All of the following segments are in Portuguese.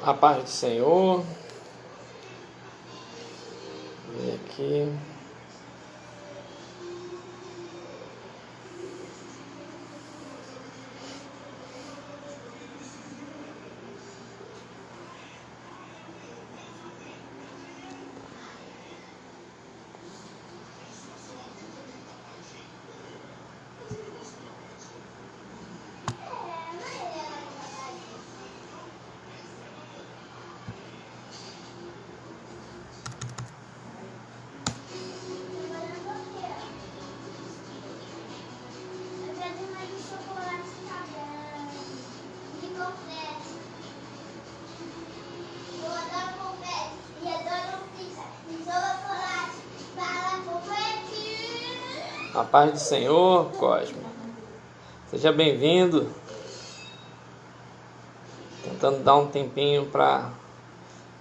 A paz do Senhor. Vou ver aqui. A paz do Senhor, Cosme. Seja bem-vindo. Tentando dar um tempinho para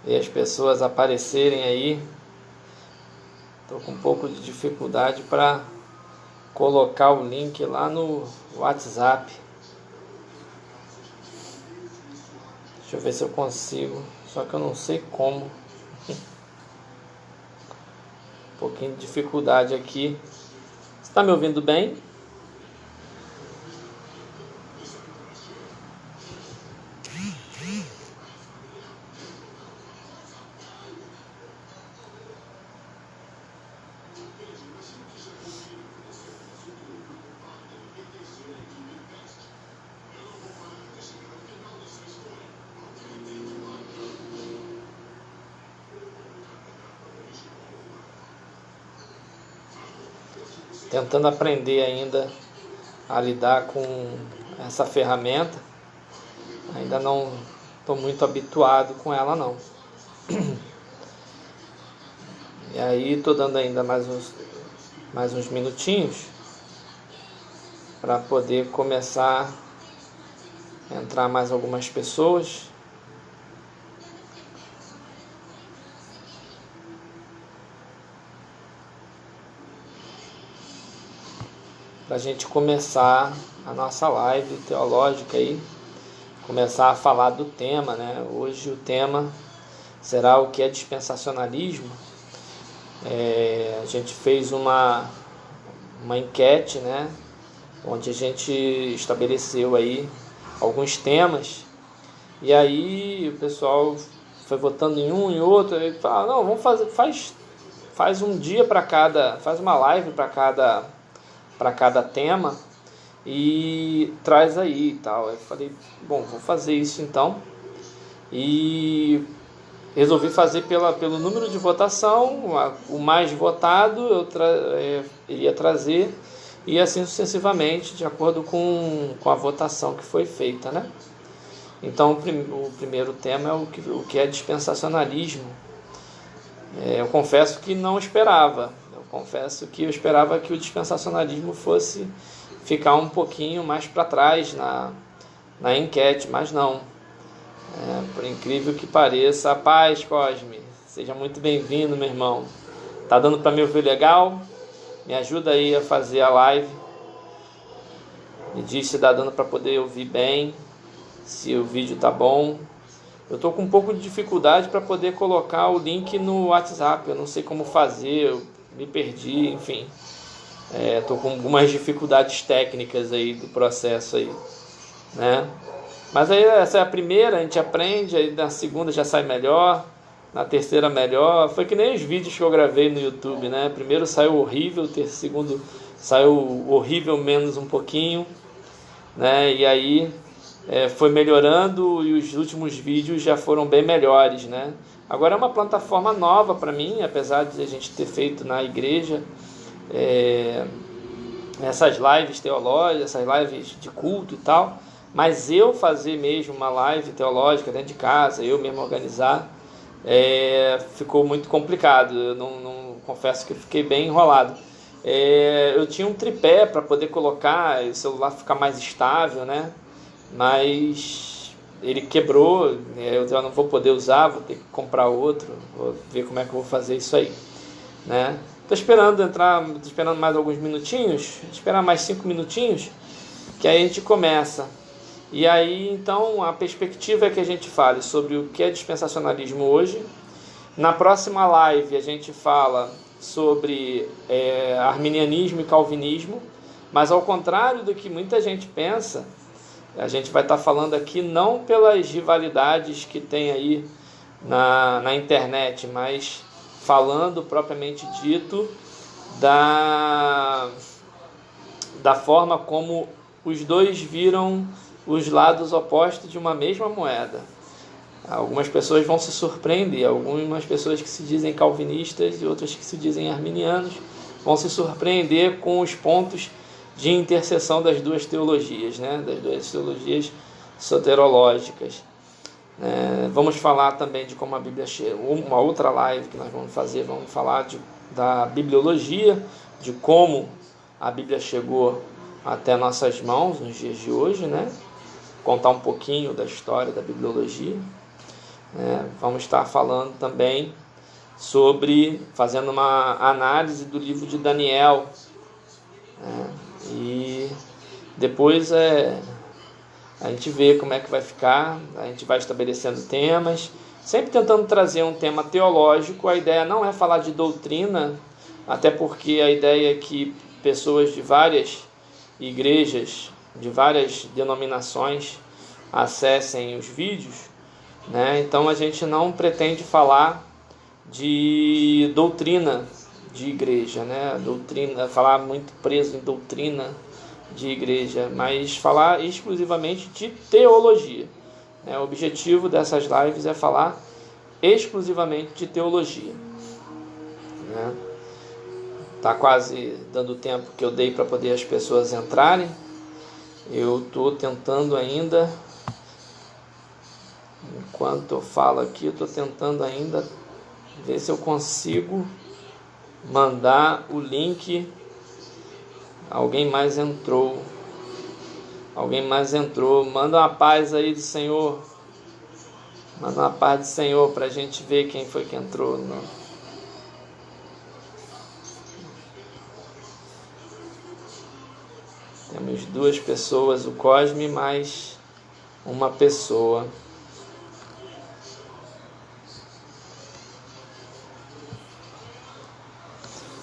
ver as pessoas aparecerem aí. Estou com um pouco de dificuldade para colocar o link lá no WhatsApp. Deixa eu ver se eu consigo. Só que eu não sei como. Um pouquinho de dificuldade aqui. Está me ouvindo bem? Tentando aprender ainda a lidar com essa ferramenta. Ainda não estou muito habituado com ela não. E aí estou dando ainda mais uns minutinhos para poder começar a entrar mais algumas pessoas. Para a gente começar a nossa live teológica aí, começar a falar do tema, né? Hoje o tema será o que é dispensacionalismo. A gente fez uma enquete, né? Onde a gente estabeleceu aí alguns temas, e aí o pessoal foi votando em um e outro, e fala, não, vamos fazer, faz um dia para cada, faz uma live para cada tema e traz aí e tal. Eu falei, bom, vou fazer isso então, e resolvi fazer pelo número de votação. O mais votado eu iria trazer, e assim sucessivamente, de acordo com a votação que foi feita, né? Então o primeiro tema é o que é dispensacionalismo. Eu confesso que não esperava. Confesso que eu esperava que o dispensacionalismo fosse ficar um pouquinho mais para trás na enquete, mas não. Por incrível que pareça, a paz, Cosme. Seja muito bem-vindo, meu irmão. Tá dando para me ouvir legal? Me ajuda aí a fazer a live. Me diz se tá dando para poder ouvir bem, se o vídeo tá bom. Eu tô com um pouco de dificuldade para poder colocar o link no WhatsApp. Eu não sei como fazer, eu me perdi, enfim. Tô com algumas dificuldades técnicas aí do processo aí, né? Mas aí essa é a primeira, a gente aprende, aí na segunda já sai melhor, na terceira melhor. Foi que nem os vídeos que eu gravei no YouTube, né? Primeiro saiu horrível, segundo saiu horrível menos um pouquinho, né? E aí foi melhorando, e os últimos vídeos já foram bem melhores, né? Agora é uma plataforma nova para mim, apesar de a gente ter feito na igreja essas lives teológicas, essas lives de culto e tal, mas eu fazer mesmo uma live teológica dentro de casa, eu mesmo organizar, ficou muito complicado. Eu não confesso que eu fiquei bem enrolado. Eu tinha um tripé para poder colocar o celular ficar mais estável, né? Mas ele quebrou, eu já não vou poder usar, vou ter que comprar outro, vou ver como é que eu vou fazer isso aí, né? Tô esperando mais alguns minutinhos, esperar mais 5 minutinhos, que aí a gente começa. E aí, então, a perspectiva é que a gente fale sobre o que é dispensacionalismo hoje. Na próxima live a gente fala sobre arminianismo e calvinismo, mas ao contrário do que muita gente pensa, a gente vai estar falando aqui não pelas rivalidades que tem aí na internet, mas falando propriamente dito da forma como os dois viram os lados opostos de uma mesma moeda. Algumas pessoas vão se surpreender, algumas pessoas que se dizem calvinistas e outras que se dizem arminianos vão se surpreender com os pontos de interseção das duas teologias, né? Das duas teologias soterológicas. Vamos falar também de como a Bíblia chegou, uma outra live que nós vamos fazer, vamos falar da bibliologia, de como a Bíblia chegou até nossas mãos nos dias de hoje, né? Contar um pouquinho da história da bibliologia. Vamos estar falando também fazendo uma análise do livro de Daniel, e depois a gente vê como é que vai ficar, a gente vai estabelecendo temas, sempre tentando trazer um tema teológico. A ideia não é falar de doutrina, até porque a ideia é que pessoas de várias igrejas, de várias denominações, acessem os vídeos, né? Então a gente não pretende falar de doutrina de igreja, né? Falar muito preso em doutrina de igreja, mas falar exclusivamente de teologia. O objetivo dessas lives é falar exclusivamente de teologia. Tá quase dando o tempo que eu dei para poder as pessoas entrarem. Eu estou tentando ainda, enquanto eu falo aqui, eu estou tentando ainda ver se eu consigo mandar o link. Alguém mais entrou. Manda uma paz aí do Senhor. Manda uma paz do Senhor para a gente ver quem foi que entrou. Temos 2 pessoas, o Cosme mais uma pessoa.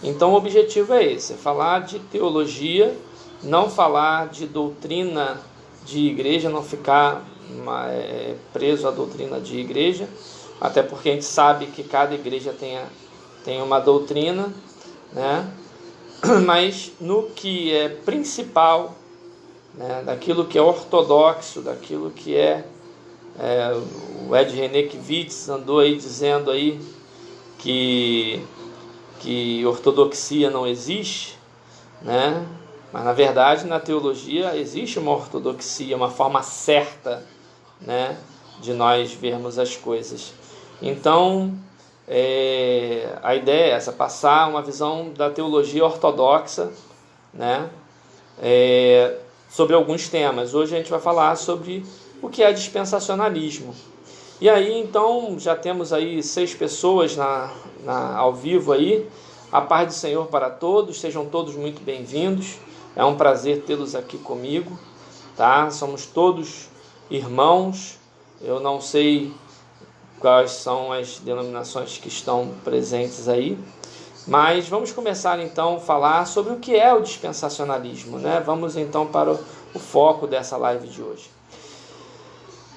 Então o objetivo é esse, é falar de teologia, não falar de doutrina de igreja, não ficar preso à doutrina de igreja, até porque a gente sabe que cada igreja tem uma doutrina, né? Mas no que é principal, né, daquilo que é ortodoxo, daquilo que o Ed Renekiewicz andou aí dizendo aí que ortodoxia não existe, né? Mas na verdade na teologia existe uma ortodoxia, uma forma certa, né, de nós vermos as coisas. Então a ideia é essa, passar uma visão da teologia ortodoxa, né, sobre alguns temas. Hoje a gente vai falar sobre o que é dispensacionalismo. E aí então já temos aí 6 pessoas ao vivo aí. A paz do Senhor para todos, sejam todos muito bem-vindos. É um prazer tê-los aqui comigo, tá? Somos todos irmãos. Eu não sei quais são as denominações que estão presentes aí, mas vamos começar então a falar sobre o que é o dispensacionalismo, né? Vamos então para o foco dessa live de hoje.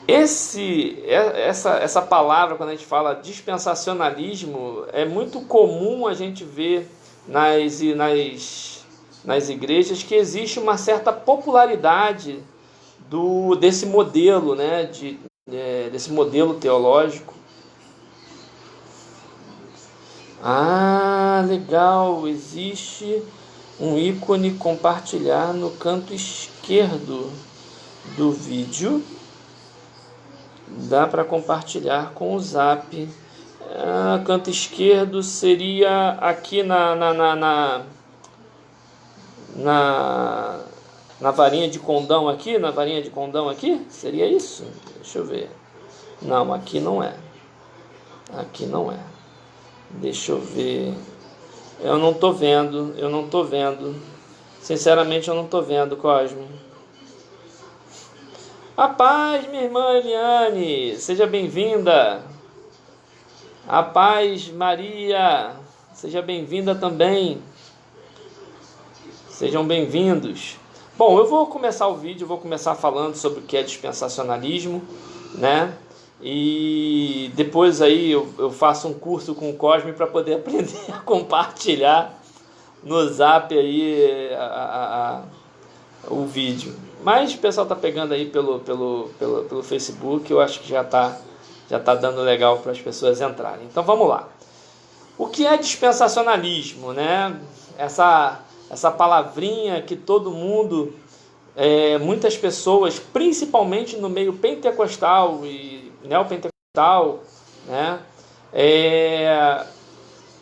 Essa palavra, quando a gente fala dispensacionalismo, é muito comum a gente ver nas igrejas que existe uma certa popularidade desse modelo, né, desse modelo teológico. Legal, existe um ícone compartilhar no canto esquerdo do vídeo. Dá para compartilhar com o Zap. Canto esquerdo seria aqui na varinha de condão aqui, seria isso? Deixa eu ver. Não, aqui não é. Deixa eu ver. Eu não tô vendo. Sinceramente eu não tô vendo, Cosme. A paz, minha irmã Eliane, seja bem-vinda. A paz, Maria, seja bem-vinda também. Sejam bem-vindos. Bom, eu vou começar o vídeo, vou começar falando sobre o que é dispensacionalismo, né? E depois aí eu faço um curso com o Cosme para poder aprender a compartilhar no Zap aí o vídeo. Mas o pessoal tá pegando aí pelo Facebook, eu acho que já tá dando legal para as pessoas entrarem. Então vamos lá. O que é dispensacionalismo, né? Essa palavrinha que todo mundo, muitas pessoas, principalmente no meio pentecostal e neopentecostal, né?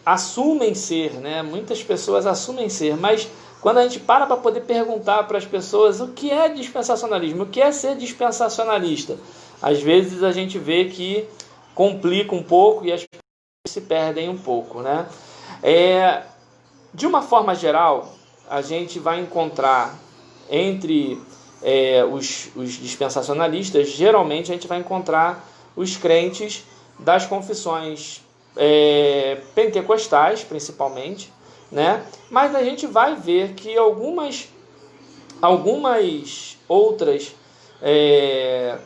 Assumem ser, né? Muitas pessoas assumem ser, mas quando a gente para poder perguntar para as pessoas o que é dispensacionalismo, o que é ser dispensacionalista, às vezes a gente vê que complica um pouco e as pessoas se perdem um pouco, né? De uma forma geral, a gente vai encontrar entre os dispensacionalistas, geralmente a gente vai encontrar os crentes das confissões pentecostais, principalmente, né? Mas a gente vai ver que algumas outras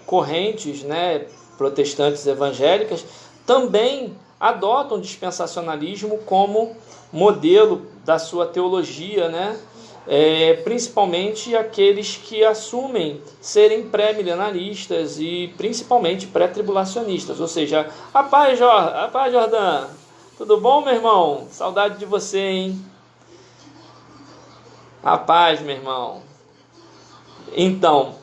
correntes, né, protestantes evangélicas também adotam o dispensacionalismo como modelo da sua teologia, né? Principalmente aqueles que assumem serem pré-milenaristas e principalmente pré-tribulacionistas, ou seja, a paz, Jordão, tudo bom, meu irmão? Saudade de você, hein? A paz, meu irmão. Então,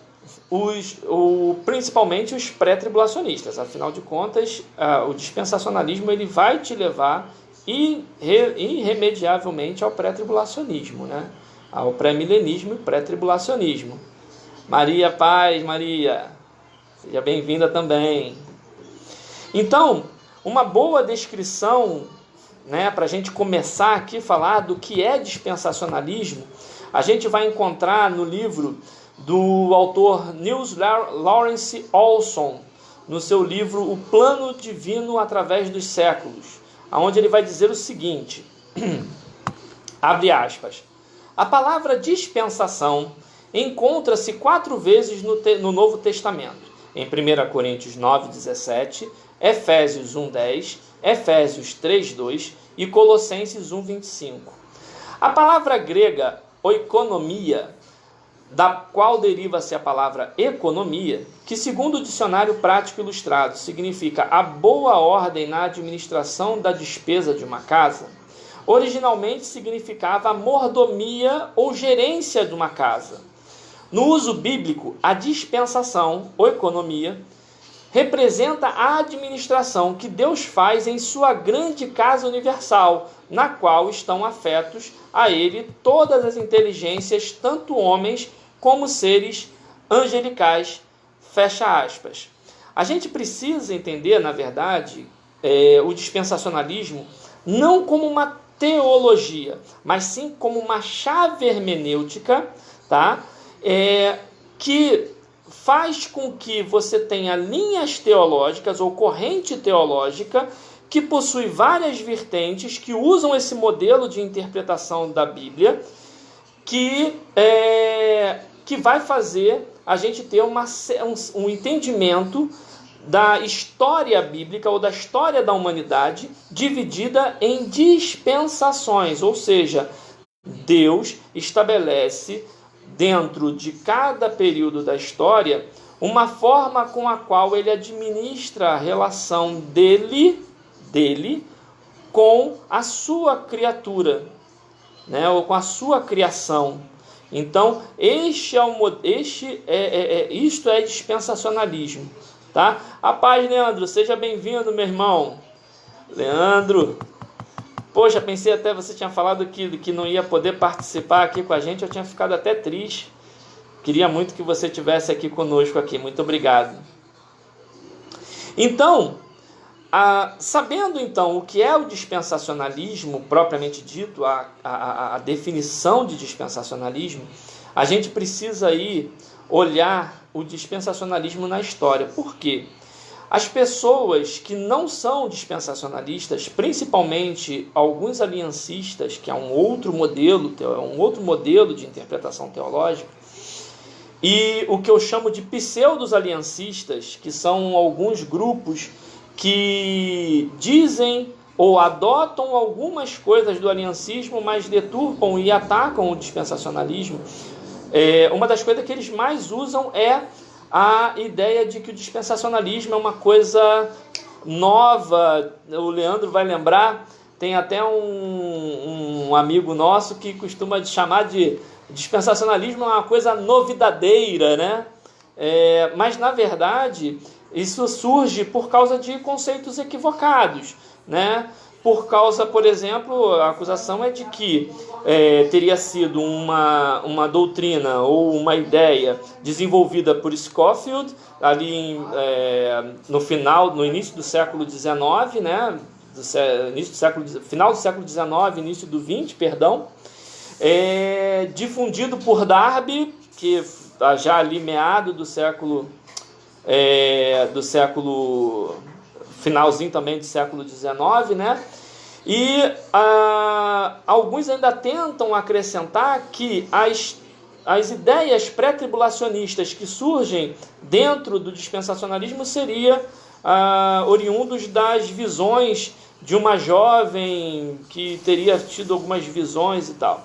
principalmente os pré-tribulacionistas, afinal de contas, o dispensacionalismo ele vai te levar irremediavelmente ao pré-tribulacionismo, né? Ao pré-milenismo e pré-tribulacionismo. Maria, paz, Maria, seja bem-vinda também. Então, uma boa descrição, né, para a gente começar aqui a falar do que é dispensacionalismo, a gente vai encontrar no livro do autor Niels Lawrence Olson, no seu livro O Plano Divino através dos Séculos, onde ele vai dizer o seguinte, abre aspas, a palavra dispensação encontra-se 4 vezes no Novo Testamento, em 1 Coríntios 9:17, Efésios 1:10, Efésios 3:2 e Colossenses 1:25. A palavra grega oikonomia, da qual deriva-se a palavra economia, que segundo o Dicionário Prático Ilustrado significa a boa ordem na administração da despesa de uma casa, originalmente significava a mordomia ou gerência de uma casa. No uso bíblico, a dispensação, ou economia, representa a administração que Deus faz em sua grande casa universal, na qual estão afetos a ele todas as inteligências, tanto homens como seres angelicais, fecha aspas. A gente precisa entender, na verdade, o dispensacionalismo não como uma teologia, mas sim como uma chave hermenêutica, tá? Que faz com que você tenha linhas teológicas ou corrente teológica que possui várias vertentes que usam esse modelo de interpretação da Bíblia, que vai fazer a gente ter um entendimento da história bíblica ou da história da humanidade dividida em dispensações, ou seja, Deus estabelece dentro de cada período da história uma forma com a qual ele administra a relação dele com a sua criatura, né, ou com a sua criação. Então, isto é dispensacionalismo, tá? A paz, Leandro, seja bem-vindo, meu irmão. Leandro, poxa, pensei até você tinha falado que não ia poder participar aqui com a gente, eu tinha ficado até triste. Queria muito que você estivesse aqui conosco aqui. Muito obrigado. Então, sabendo então o que é o dispensacionalismo propriamente dito, a definição de dispensacionalismo, a gente precisa aí olhar o dispensacionalismo na história. Por quê? As pessoas que não são dispensacionalistas, principalmente alguns aliancistas, que é um outro modelo de interpretação teológica, e o que eu chamo de pseudos aliancistas, que são alguns grupos que dizem ou adotam algumas coisas do aliancismo, mas deturpam e atacam o dispensacionalismo. Uma das coisas que eles mais usam é a ideia de que o dispensacionalismo é uma coisa nova. O Leandro vai lembrar, tem até um amigo nosso que costuma chamar de dispensacionalismo uma coisa novidadeira, né? Mas, na verdade, isso surge por causa de conceitos equivocados, né? Por causa, por exemplo, a acusação é de que teria sido uma doutrina ou uma ideia desenvolvida por Scofield ali no início do século XIX, né? Final do século XIX, início do XX, perdão, difundido por Darby, que já ali meado do século finalzinho também do século XIX, né? E alguns ainda tentam acrescentar que as ideias pré-tribulacionistas que surgem dentro do dispensacionalismo seriam oriundos das visões de uma jovem que teria tido algumas visões e tal.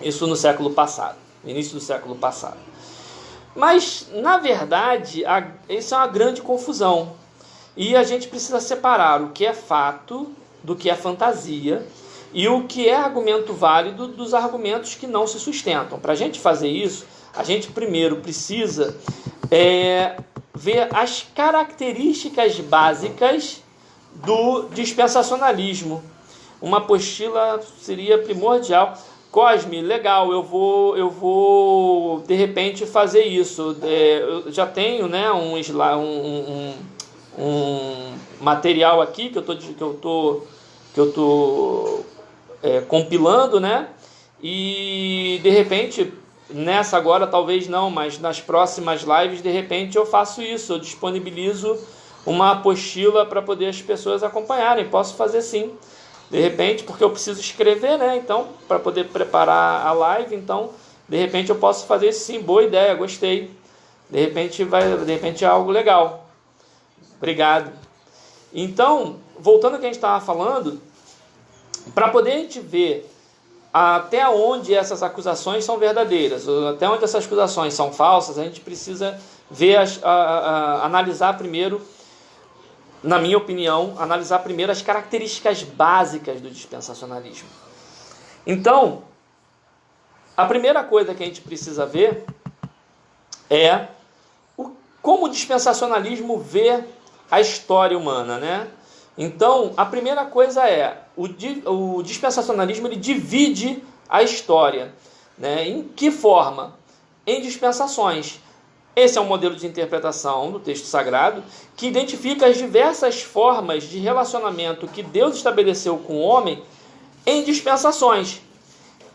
Isso no século passado, início do século passado. Mas, na verdade, isso é uma grande confusão. E a gente precisa separar o que é fato do que é fantasia e o que é argumento válido dos argumentos que não se sustentam. Para a gente fazer isso, a gente primeiro precisa ver as características básicas do dispensacionalismo. Uma apostila seria primordial. Cosme, legal, eu vou de repente fazer isso. Eu já tenho, né, um material aqui que eu tô compilando, né? E de repente, nessa agora talvez não, mas nas próximas lives, de repente eu faço isso, eu disponibilizo uma apostila para poder as pessoas acompanharem. Posso fazer sim, de repente, porque eu preciso escrever, né? Então, para poder preparar a live, então, de repente eu posso fazer isso sim. Boa ideia, gostei. De repente é algo legal. Obrigado. Então, voltando ao que a gente estava falando, para poder a gente ver até onde essas acusações são verdadeiras, até onde essas acusações são falsas, a gente precisa ver, analisar primeiro, na minha opinião, analisar primeiro as características básicas do dispensacionalismo. Então, a primeira coisa que a gente precisa ver é como o dispensacionalismo vê a história humana, né? Então, a primeira coisa o dispensacionalismo ele divide a história, né? Em que forma? Em dispensações. Esse é um modelo de interpretação do texto sagrado que identifica as diversas formas de relacionamento que Deus estabeleceu com o homem em dispensações.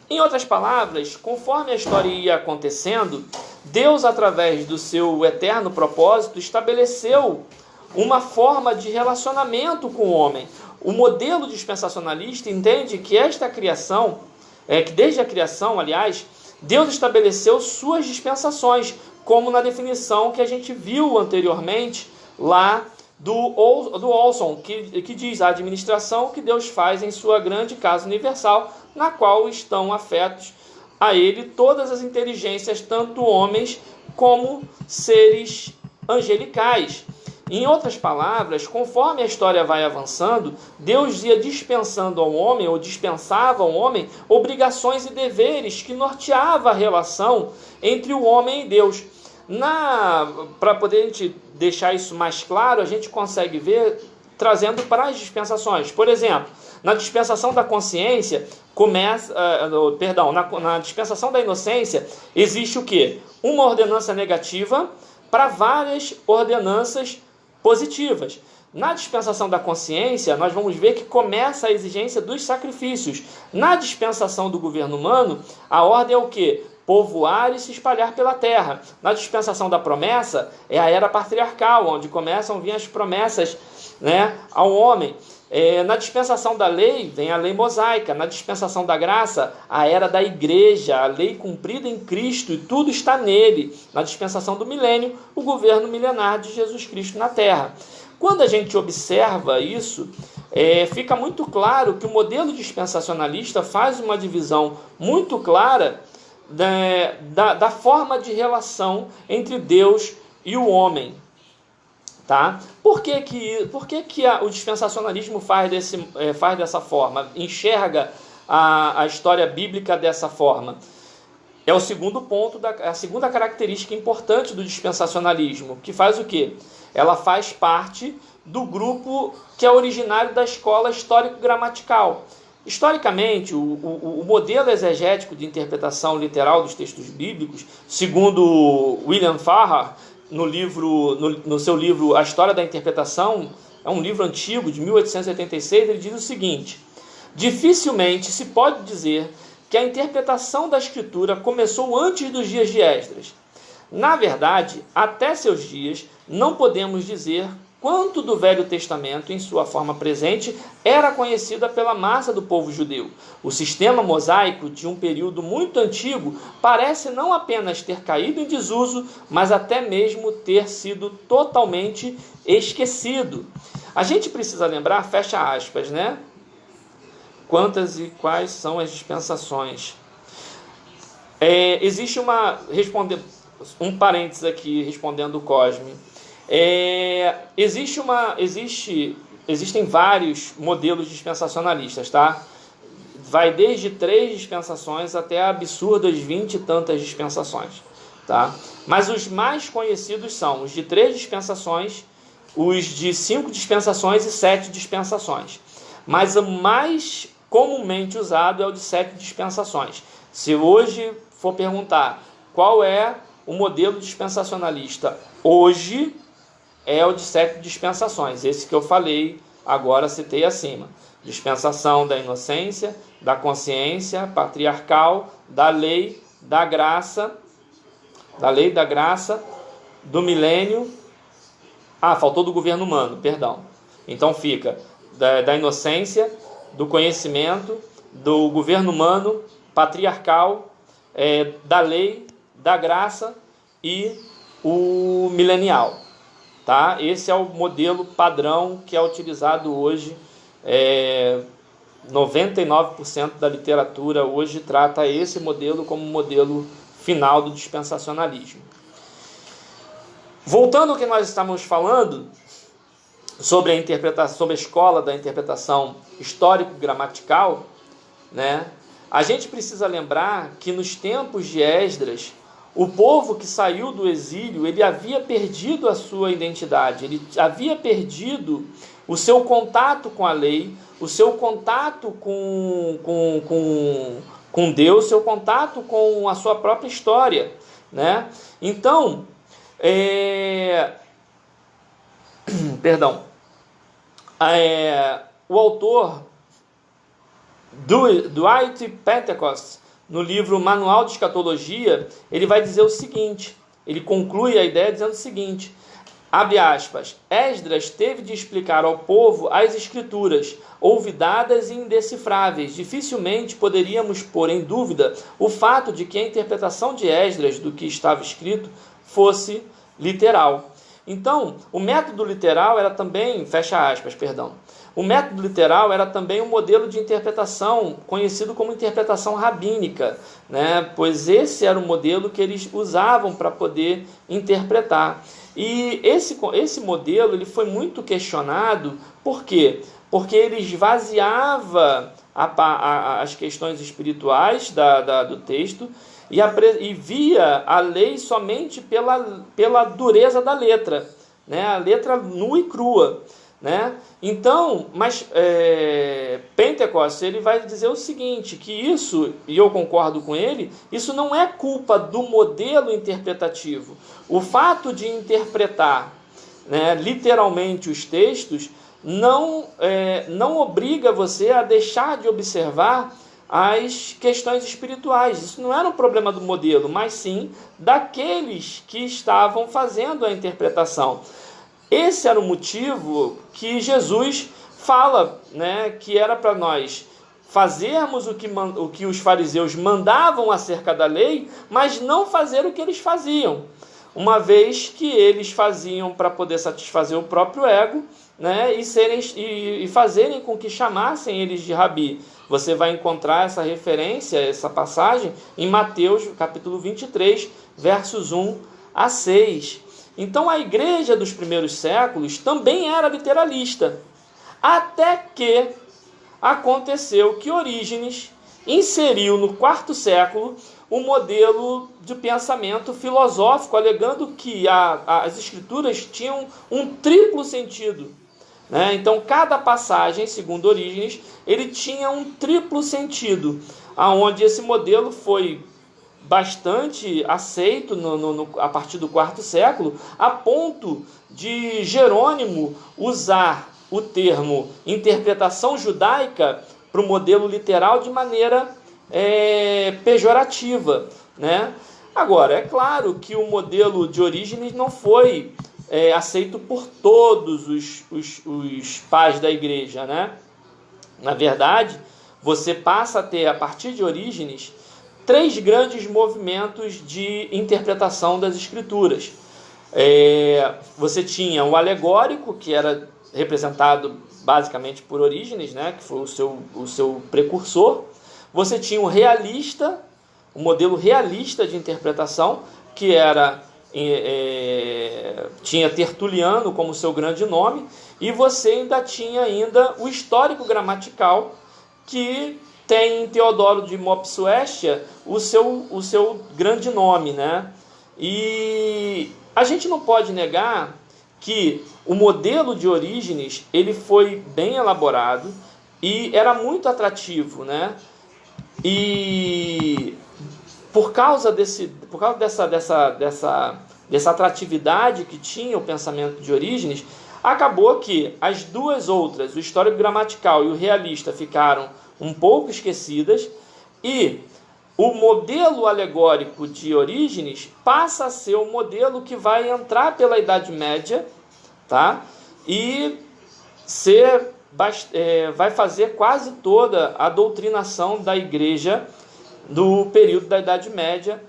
Em outras palavras, conforme a história ia acontecendo, Deus, através do seu eterno propósito, estabeleceu uma forma de relacionamento com o homem. O modelo dispensacionalista entende que esta criação, que desde a criação, aliás, Deus estabeleceu suas dispensações, como na definição que a gente viu anteriormente lá do Olson, que diz a administração que Deus faz em sua grande casa universal, na qual estão afetos a ele todas as inteligências, tanto homens como seres angelicais. Em outras palavras, conforme a história vai avançando, Deus ia dispensando ao homem, ou dispensava ao homem, obrigações e deveres que norteava a relação entre o homem e Deus. Para poder a gente deixar isso mais claro, a gente consegue ver trazendo para as dispensações. Por exemplo, na dispensação da consciência, na dispensação da inocência, existe o quê? Uma ordenança negativa para várias ordenanças positivas. Na dispensação da consciência, nós vamos ver que começa a exigência dos sacrifícios. Na dispensação do governo humano, a ordem é o quê? povoar e se espalhar pela terra. Na dispensação da promessa, é a era patriarcal, onde começam a vir as promessas, né, ao homem. Na dispensação da lei, vem a lei mosaica. Na dispensação da graça, a era da igreja, a lei cumprida em Cristo, e tudo está nele. Na dispensação do milênio, o governo milenar de Jesus Cristo na terra. Quando a gente observa isso, fica muito claro que o modelo dispensacionalista faz uma divisão muito clara da forma de relação entre Deus e o homem. Tá? Por que o dispensacionalismo faz dessa forma? Enxerga a história bíblica dessa forma? É o segundo ponto, a segunda característica importante do dispensacionalismo, que faz o quê? Ela faz parte do grupo que é originário da escola histórico-gramatical. Historicamente, o modelo exegético de interpretação literal dos textos bíblicos, segundo William Farrar, no seu livro A História da Interpretação, é um livro antigo, de 1886, ele diz o seguinte: dificilmente se pode dizer que a interpretação da Escritura começou antes dos dias de Esdras. Na verdade, até seus dias, não podemos dizer quanto do Velho Testamento, em sua forma presente, era conhecida pela massa do povo judeu. O sistema mosaico de um período muito antigo parece não apenas ter caído em desuso, mas até mesmo ter sido totalmente esquecido. A gente precisa lembrar, fecha aspas, né? Quantas e quais são as dispensações? Existe um parênteses aqui, respondendo o Cosme. Existem vários modelos dispensacionalistas, tá? Vai desde 3 dispensações até absurdas 20 e tantas dispensações, tá? Mas os mais conhecidos são os de 3 dispensações, os de 5 dispensações e 7 dispensações. Mas o mais comumente usado é o de 7 dispensações. Se hoje for perguntar qual é o modelo dispensacionalista hoje, é o de 7 dispensações, esse que eu falei agora, citei acima. Dispensação da inocência, da consciência patriarcal, da lei, da graça, do milênio. Faltou do governo humano, perdão. Então fica da inocência, do conhecimento, do governo humano, patriarcal, da lei, da graça e o milenial. Tá? Esse é o modelo padrão que é utilizado hoje. 99% da literatura hoje trata esse modelo como modelo final do dispensacionalismo. Voltando ao que nós estamos falando sobre a interpretação, sobre a escola da interpretação histórico-gramatical, né? A gente precisa lembrar que nos tempos de Esdras, o povo que saiu do exílio, ele havia perdido a sua identidade, ele havia perdido o seu contato com a lei, o seu contato com Deus, seu contato com a sua própria história, né? Então, o autor Dwight Pentecost, no livro Manual de Escatologia, ele vai dizer o seguinte, ele conclui a ideia dizendo o seguinte, abre aspas, Esdras teve de explicar ao povo as escrituras, olvidadas e indecifráveis. Dificilmente poderíamos pôr em dúvida o fato de que a interpretação de Esdras do que estava escrito fosse literal. Então, o método literal era também, fecha aspas, perdão, o método literal era também um modelo de interpretação conhecido como interpretação rabínica, né? Pois esse era o modelo que eles usavam para poder interpretar. E esse modelo ele foi muito questionado, por quê? Porque ele esvaziava as questões espirituais do texto e via a lei somente pela dureza da letra, né? A letra nua e crua, né? Então, mas Pentecoste ele vai dizer o seguinte, que isso, e eu concordo com ele, isso não é culpa do modelo interpretativo. O fato de interpretar, né, literalmente os textos não obriga você a deixar de observar as questões espirituais. Isso não era um problema do modelo, mas sim daqueles que estavam fazendo a interpretação. Esse era o motivo que Jesus fala, né, que era para nós fazermos o que os fariseus mandavam acerca da lei, mas não fazer o que eles faziam, uma vez que eles faziam para poder satisfazer o próprio ego, né, e fazerem com que chamassem eles de rabi. Você vai encontrar essa referência, essa passagem, em Mateus capítulo 23, versos 1 a 6. Então a igreja dos primeiros séculos também era literalista, até que aconteceu que Orígenes inseriu no quarto século um modelo de pensamento filosófico, alegando que as escrituras tinham um triplo sentido, né? Então cada passagem, segundo Orígenes, ele tinha um triplo sentido, aonde esse modelo foi bastante aceito a partir do quarto século, a ponto de Jerônimo usar o termo interpretação judaica para o modelo literal de maneira pejorativa, né? Agora, é claro que o modelo de Orígenes não foi aceito por todos os pais da igreja, né? Na verdade, você passa a ter, a partir de Orígenes, 3 grandes movimentos de interpretação das escrituras. Você tinha o alegórico, que era representado basicamente por Orígenes, né, que foi o seu precursor. Você tinha o realista, o modelo realista de interpretação, que tinha Tertuliano como seu grande nome, e você ainda tinha o histórico gramatical, que tem em Teodoro de Mopsuestia o seu grande nome, né? E a gente não pode negar que o modelo de Orígenes ele foi bem elaborado e era muito atrativo, né? E por causa dessa atratividade que tinha o pensamento de Orígenes, acabou que as duas outras, o histórico gramatical e o realista, ficaram um pouco esquecidas, e o modelo alegórico de Orígenes passa a ser o modelo que vai entrar pela Idade Média, tá? E vai fazer quase toda a doutrinação da igreja do período da Idade Média,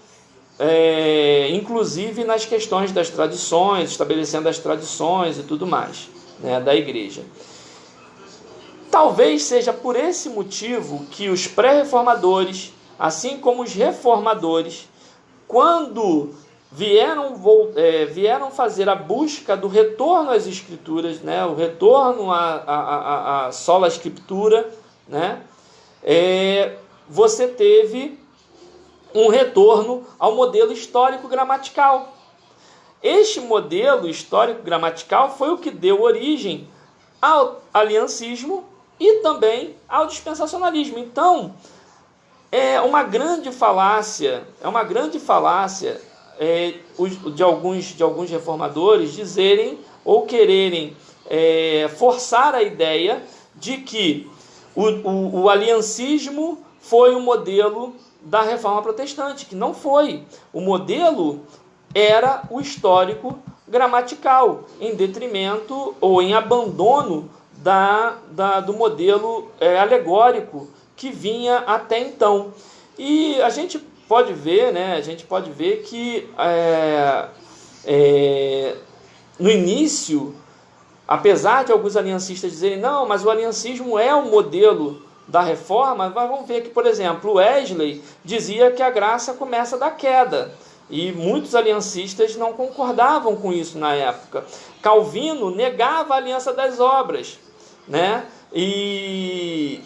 inclusive nas questões das tradições, estabelecendo as tradições e tudo mais, né, da igreja. Talvez seja por esse motivo que os pré-reformadores, assim como os reformadores, quando vieram fazer a busca do retorno às escrituras, né, o retorno à sola escritura, né, você teve um retorno ao modelo histórico-gramatical. Este modelo histórico-gramatical foi o que deu origem ao aliancismo e também ao dispensacionalismo. Então, é uma grande falácia de alguns reformadores dizerem ou quererem forçar a ideia de que o aliancismo foi o modelo da reforma protestante, que não foi. O modelo era o histórico gramatical, em detrimento ou em abandono do modelo alegórico que vinha até então. E a gente pode ver, né, que no início, apesar de alguns aliancistas dizerem não, mas o aliancismo é o modelo da reforma, mas vamos ver que, por exemplo, Wesley dizia que a graça começa da queda, e muitos aliancistas não concordavam com isso na época. Calvino negava a aliança das obras, né? E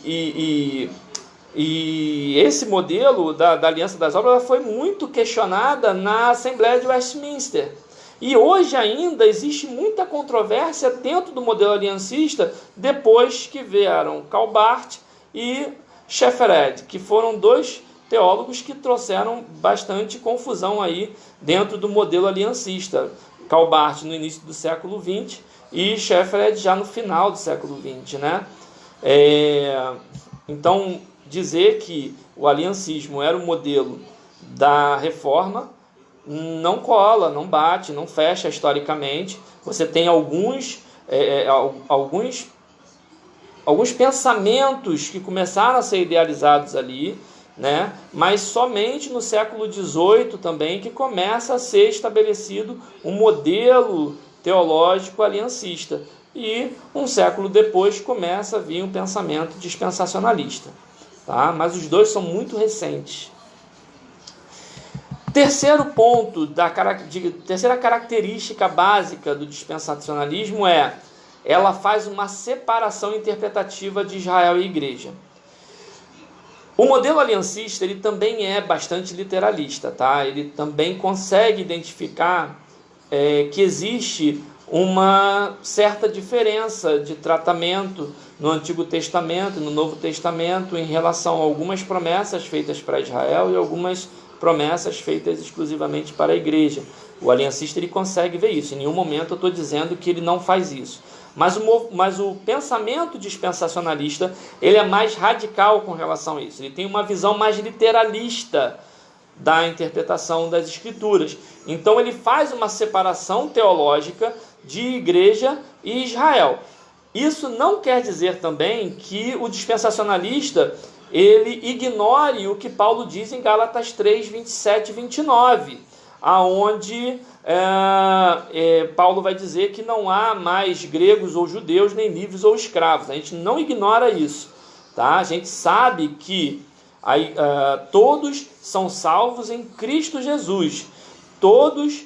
esse modelo da aliança das obras foi muito questionada na Assembleia de Westminster. E hoje ainda existe muita controvérsia dentro do modelo aliancista, depois que vieram Calbart e Schaeffered, que foram 2 teólogos que trouxeram bastante confusão aí dentro do modelo aliancista. Calbart no início do século XX e Schaeffered já no final do século XX, né? Então, dizer que o aliancismo era o modelo da reforma não cola, não bate, não fecha historicamente. Você tem alguns pensamentos que começaram a ser idealizados ali, né? Mas somente no século XVIII também que começa a ser estabelecido um modelo teológico aliancista. E um século depois começa a vir um pensamento dispensacionalista. Tá? Mas os dois são muito recentes. Terceiro ponto, terceira característica básica do dispensacionalismo ela faz uma separação interpretativa de Israel e Igreja. O modelo aliancista ele também é bastante literalista, tá? Ele também consegue identificar que existe uma certa diferença de tratamento no Antigo Testamento e no Novo Testamento em relação a algumas promessas feitas para Israel e algumas promessas feitas exclusivamente para a igreja. O aliancista ele consegue ver isso. Em nenhum momento eu estou dizendo que ele não faz isso. Mas o pensamento dispensacionalista ele é mais radical com relação a isso. Ele tem uma visão mais literalista da interpretação das Escrituras. Então ele faz uma separação teológica de igreja e Israel. Isso não quer dizer também que o dispensacionalista ele ignore o que Paulo diz em Gálatas 3, 27 e 29, aonde Paulo vai dizer que não há mais gregos ou judeus, nem livres ou escravos. A gente não ignora isso, tá? A gente sabe que todos são salvos em Cristo Jesus. Todos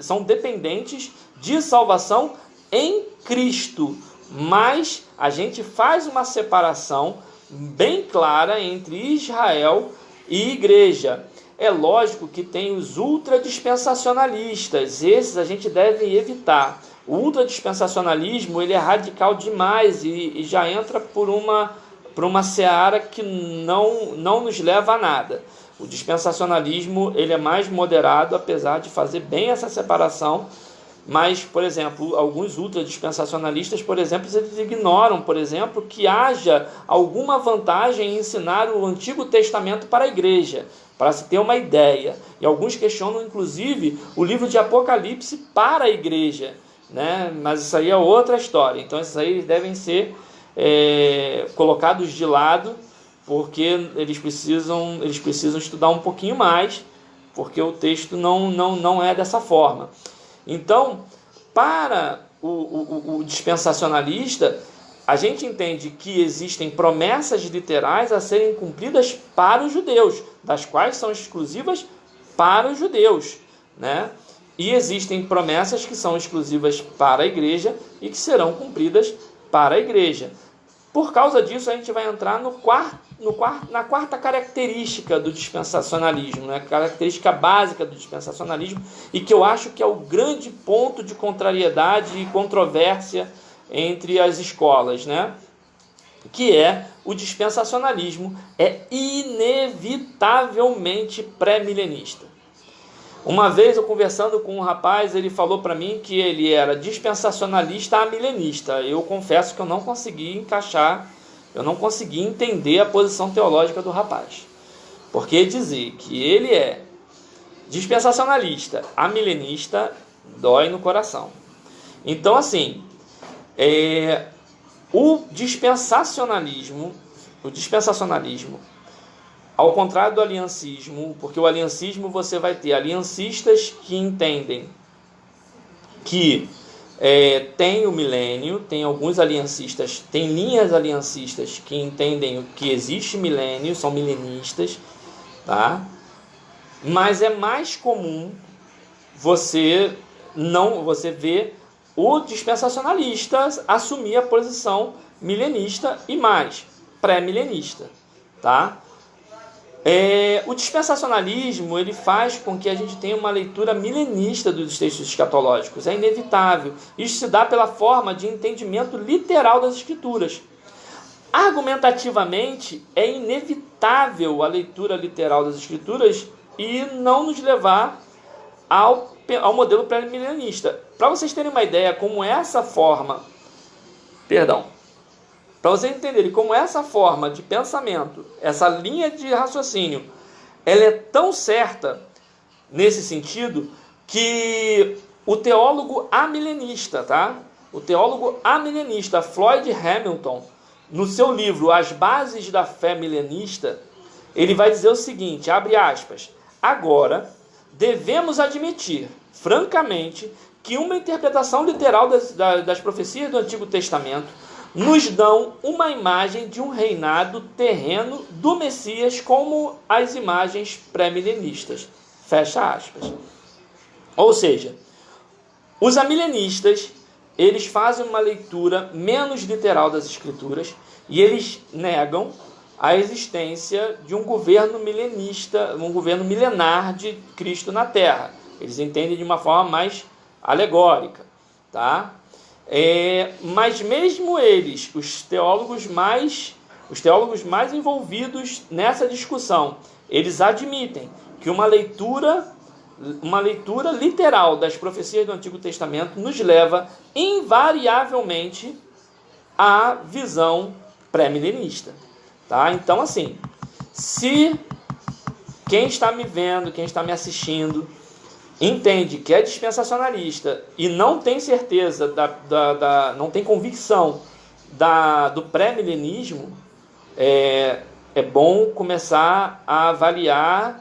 são dependentes de salvação em Cristo. Mas a gente faz uma separação bem clara entre Israel e igreja. É lógico que tem os ultradispensacionalistas, esses a gente deve evitar. O ultradispensacionalismo ele é radical demais e já entra por uma seara que não nos leva a nada. O dispensacionalismo ele é mais moderado, apesar de fazer bem essa separação. Mas, por exemplo, alguns ultradispensacionalistas, por exemplo, eles ignoram, por exemplo, que haja alguma vantagem em ensinar o Antigo Testamento para a igreja, para se ter uma ideia. E alguns questionam, inclusive, o livro de Apocalipse para a igreja, né? Mas isso aí é outra história. Então, esses aí devem ser colocados de lado, porque eles precisam estudar um pouquinho mais, porque o texto não é dessa forma. Então, para o dispensacionalista, a gente entende que existem promessas literais a serem cumpridas para os judeus, das quais são exclusivas para os judeus, né? E existem promessas que são exclusivas para a igreja e que serão cumpridas para a igreja. Por causa disso, a gente vai entrar na quarta característica do dispensacionalismo, né? Característica básica do dispensacionalismo, e que eu acho que é o grande ponto de contrariedade e controvérsia entre as escolas, né? Que é o dispensacionalismo é inevitavelmente pré-milenista. Uma vez eu conversando com um rapaz, ele falou para mim que ele era dispensacionalista amilenista. Eu confesso que eu não consegui encaixar, eu não consegui entender a posição teológica do rapaz. Porque dizer que ele é dispensacionalista amilenista dói no coração. Então, assim, o dispensacionalismo, ao contrário do aliancismo, porque o aliancismo você vai ter aliancistas que entendem que tem o milênio, tem alguns aliancistas, tem linhas aliancistas que entendem que existe milênio, são milenistas, tá? Mas é mais comum você ver o dispensacionalista assumir a posição milenista e mais pré-milenista, tá? O dispensacionalismo ele faz com que a gente tenha uma leitura milenista dos textos escatológicos. É inevitável. Isso se dá pela forma de entendimento literal das Escrituras. Argumentativamente, é inevitável a leitura literal das Escrituras e não nos levar ao modelo pré-milenista. Para vocês terem uma ideia como essa forma... para vocês entenderem como essa forma de pensamento, essa linha de raciocínio, ela é tão certa nesse sentido que o teólogo amilenista, tá? O teólogo amilenista Floyd Hamilton, no seu livro As Bases da Fé Milenista, ele vai dizer o seguinte, abre aspas, agora devemos admitir, francamente, que uma interpretação literal das profecias do Antigo Testamento nos dão uma imagem de um reinado terreno do Messias como as imagens pré-milenistas. Fecha aspas. Ou seja, os amilenistas, eles fazem uma leitura menos literal das Escrituras e eles negam a existência de um governo milenista, um governo milenar de Cristo na Terra. Eles entendem de uma forma mais alegórica, tá? Mas mesmo eles, os teólogos mais envolvidos nessa discussão, eles admitem que uma leitura literal das profecias do Antigo Testamento nos leva invariavelmente à visão pré-milenista, tá? Então, assim, se quem está me vendo, quem está me assistindo, entende que é dispensacionalista e não tem certeza, não tem convicção do pré-milenismo, é bom começar a avaliar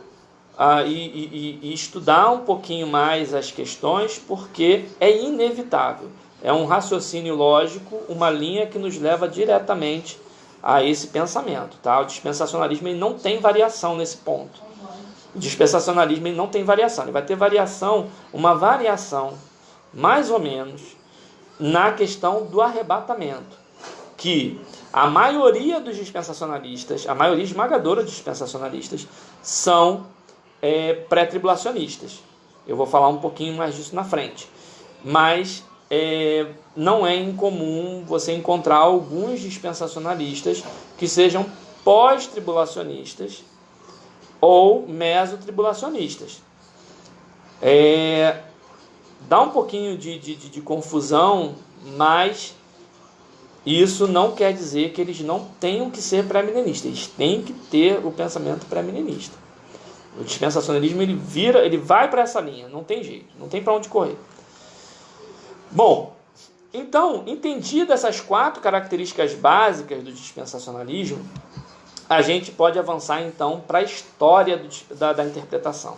e estudar um pouquinho mais as questões, porque é inevitável. É um raciocínio lógico, uma linha que nos leva diretamente a esse pensamento. Tá? O dispensacionalismo ele não tem variação nesse ponto. O dispensacionalismo ele não tem variação. Ele vai ter uma variação, mais ou menos, na questão do arrebatamento. Que a maioria dos dispensacionalistas, a maioria esmagadora dos dispensacionalistas, são pré-tribulacionistas. Eu vou falar um pouquinho mais disso na frente. Mas não é incomum você encontrar alguns dispensacionalistas que sejam pós-tribulacionistas ou mesotribulacionistas. Dá um pouquinho de confusão, mas isso não quer dizer que eles não tenham que ser pré-milenistas. Eles têm que ter o pensamento pré-milenista. O dispensacionalismo ele vai para essa linha, não tem jeito, não tem para onde correr. Bom, então, entendidas essas 4 características básicas do dispensacionalismo, a gente pode avançar então para a história da interpretação,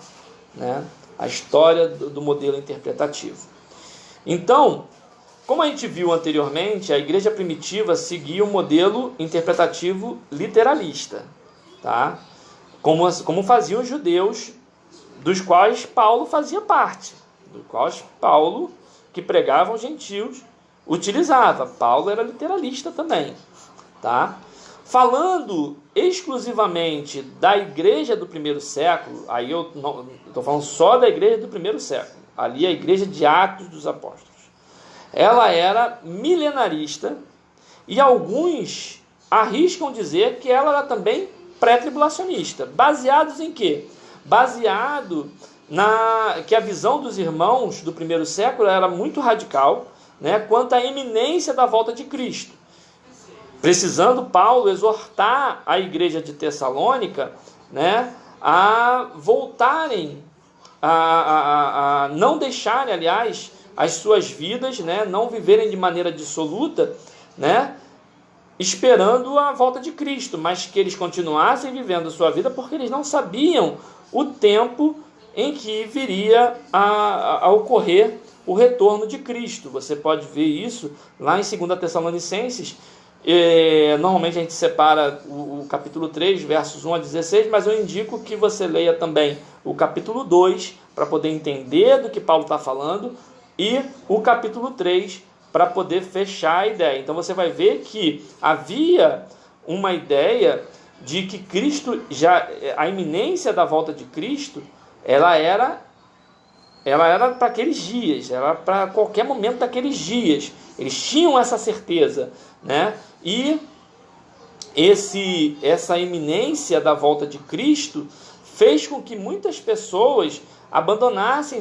né? A história do modelo interpretativo. Então, como a gente viu anteriormente, a igreja primitiva seguia o modelo interpretativo literalista, tá? Como faziam os judeus, dos quais Paulo fazia parte, dos quais Paulo, que pregavam gentios, utilizava. Paulo era literalista também, tá? Falando exclusivamente da igreja do primeiro século, aí eu estou falando só da igreja do primeiro século, ali a igreja de Atos dos Apóstolos. Ela era milenarista e alguns arriscam dizer que ela era também pré-tribulacionista. Baseados em quê? Baseado que a visão dos irmãos do primeiro século era muito radical, né, quanto à iminência da volta de Cristo. Precisando Paulo exortar a igreja de Tessalônica, né, a voltarem, a não deixarem, aliás, as suas vidas, né, não viverem de maneira dissoluta, né, esperando a volta de Cristo, mas que eles continuassem vivendo a sua vida porque eles não sabiam o tempo em que viria a ocorrer o retorno de Cristo. Você pode ver isso lá em 2 Tessalonicenses. Normalmente a gente separa o capítulo 3, versos 1 a 16, mas eu indico que você leia também o capítulo 2, para poder entender do que Paulo está falando, e o capítulo 3, para poder fechar a ideia. Então você vai ver que havia uma ideia de que Cristo, a iminência da volta de Cristo, ela era para aqueles dias, era para qualquer momento daqueles dias. Eles tinham essa certeza, né? E essa iminência da volta de Cristo fez com que muitas pessoas abandonassem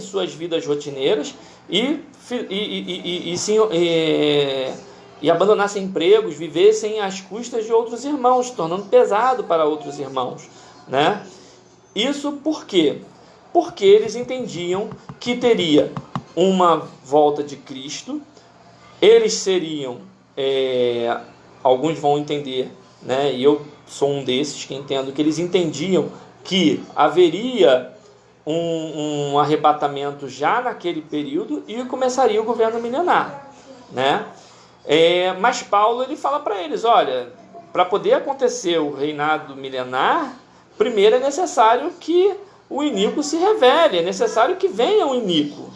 e abandonassem empregos, vivessem às custas de outros irmãos, tornando pesado para outros irmãos, né? Isso por quê? Porque eles entendiam que teria uma volta de Cristo, eles seriam, alguns vão entender, né? E eu sou um desses que entendo que eles entendiam que haveria um arrebatamento já naquele período e começaria o governo milenar, né? Mas Paulo ele fala para eles, olha, para poder acontecer o reinado milenar, primeiro é necessário que o iníquo se revele, é necessário que venha o iníquo,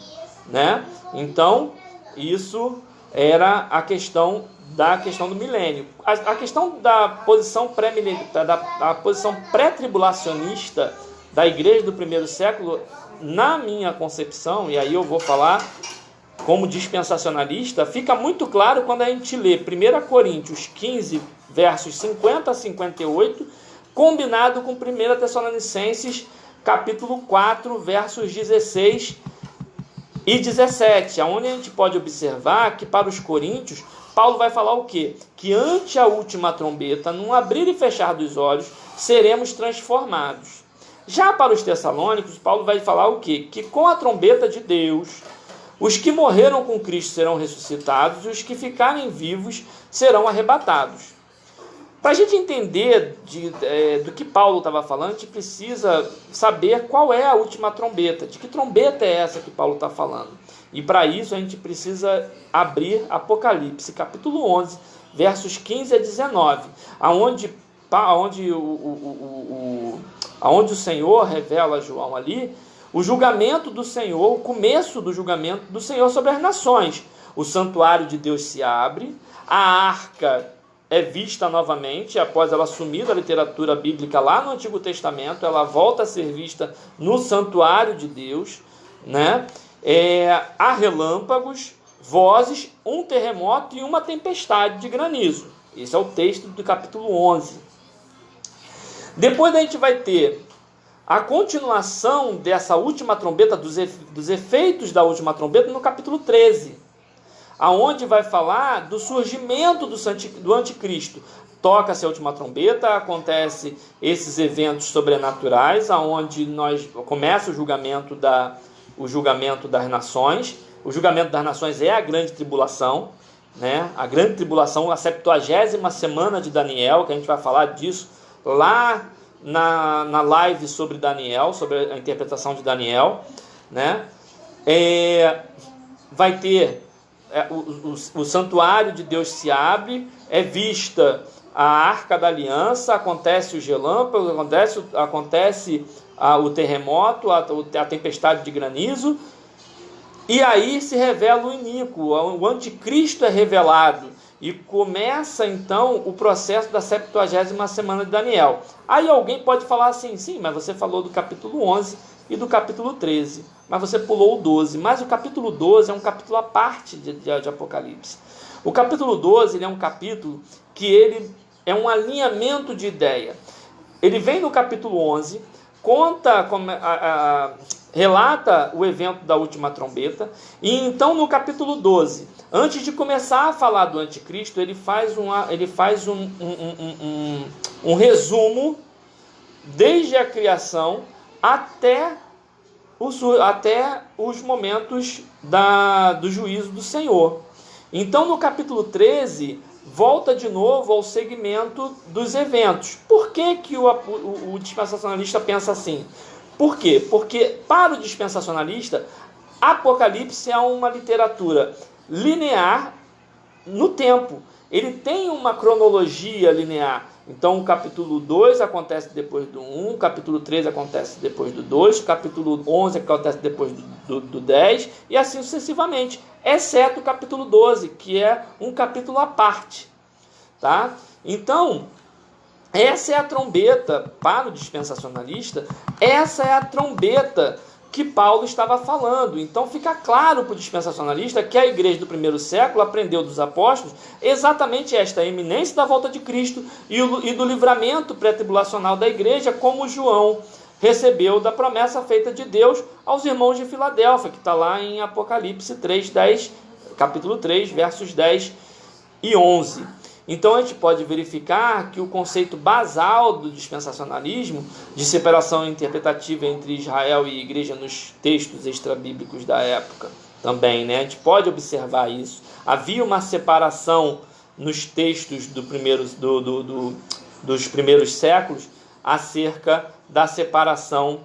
né? Então, isso era a questão do milênio. A questão da posição pré-tribulacionista da igreja do primeiro século, na minha concepção, e aí eu vou falar como dispensacionalista, fica muito claro quando a gente lê 1 Coríntios 15, versos 50 a 58, combinado com 1 Tessalonicenses, capítulo 4, versos 16 e 17, onde a gente pode observar que para os coríntios, Paulo vai falar o quê? Que ante a última trombeta, num abrir e fechar dos olhos, seremos transformados. Já para os tessalônicos, Paulo vai falar o quê? Que com a trombeta de Deus, os que morreram com Cristo serão ressuscitados e os que ficarem vivos serão arrebatados. Para a gente entender do que Paulo estava falando, a gente precisa saber qual é a última trombeta, de que trombeta é essa que Paulo está falando. E para isso a gente precisa abrir Apocalipse, capítulo 11, versos 15 a 19, aonde o Senhor revela a João ali o julgamento do Senhor, o começo do julgamento do Senhor sobre as nações. O santuário de Deus se abre, a arca é vista novamente, após ela sumir da literatura bíblica lá no Antigo Testamento, ela volta a ser vista no santuário de Deus, né? Há relâmpagos, vozes, um terremoto e uma tempestade de granizo. Esse é o texto do capítulo 11. Depois a gente vai ter a continuação dessa última trombeta, dos efeitos da última trombeta, no capítulo 13, aonde vai falar do surgimento do anticristo. Toca-se a última trombeta, acontece esses eventos sobrenaturais, aonde começa o julgamento das nações. O julgamento das nações é a grande tribulação, né? A grande tribulação, a 70ª semana de Daniel, que a gente vai falar disso lá na live sobre Daniel, sobre a interpretação de Daniel, né? Vai ter o santuário de Deus se abre, é vista a arca da aliança, acontece os relâmpagos, acontece o terremoto, a tempestade de granizo, e aí se revela o iníquo, o anticristo é revelado, e começa então o processo da 70ª semana de Daniel. Aí alguém pode falar assim, sim, mas você falou do capítulo 11 e do capítulo 13, mas você pulou o 12, mas o capítulo 12 é um capítulo à parte de Apocalipse. O capítulo 12 ele é um capítulo que ele é um alinhamento de ideia. Ele vem no capítulo 11, relata o evento da última trombeta, e então no capítulo 12, antes de começar a falar do anticristo, ele faz um resumo desde a criação até os momentos do juízo do Senhor. Então no capítulo 13 volta de novo ao segmento dos eventos. Por que o dispensacionalista pensa assim? Por quê? Porque para o dispensacionalista, Apocalipse é uma literatura linear no tempo. Ele tem uma cronologia linear. Então o capítulo 2 acontece depois do 1, o capítulo 3 acontece depois do 2, o capítulo 11 acontece depois do 10, e assim sucessivamente, exceto o capítulo 12, que é um capítulo à parte. Tá? Então, essa é a trombeta, para o dispensacionalista, essa é a trombeta que Paulo estava falando. Então fica claro para o dispensacionalista que a igreja do primeiro século aprendeu dos apóstolos exatamente esta iminência da volta de Cristo e do livramento pré-tribulacional da igreja, como João recebeu da promessa feita de Deus aos irmãos de Filadélfia, que está lá em Apocalipse 3:10, capítulo 3, versos 10 e 11. Então a gente pode verificar que o conceito basal do dispensacionalismo, de separação interpretativa entre Israel e igreja nos textos extrabíblicos da época também, né? A gente pode observar isso. Havia uma separação nos textos dos primeiros séculos acerca da separação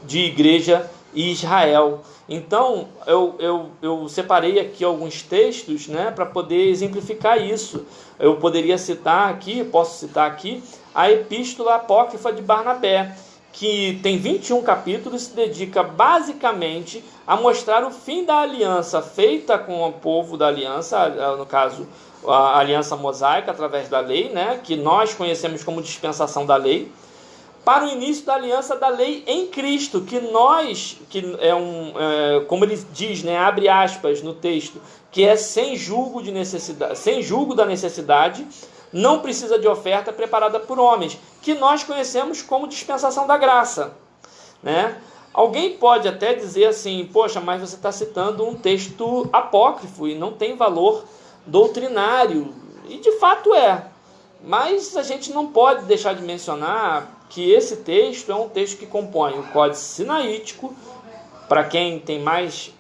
de igreja e Israel. Então, eu separei aqui alguns textos, né, para poder exemplificar isso. Eu poderia citar aqui, posso citar aqui, a Epístola Apócrifa de Barnabé, que tem 21 capítulos, se dedica basicamente a mostrar o fim da aliança feita com o povo da aliança, no caso, a aliança mosaica através da lei, né, que nós conhecemos como dispensação da lei, para o início da aliança da lei em Cristo, como ele diz, né, abre aspas no texto, que é sem julgo da necessidade, não precisa de oferta preparada por homens, que nós conhecemos como dispensação da graça, né? Alguém pode até dizer assim, poxa, mas você está citando um texto apócrifo e não tem valor doutrinário, e de fato é, mas a gente não pode deixar de mencionar que esse texto é um texto que compõe o Códice Sinaítico. Para quem tem mais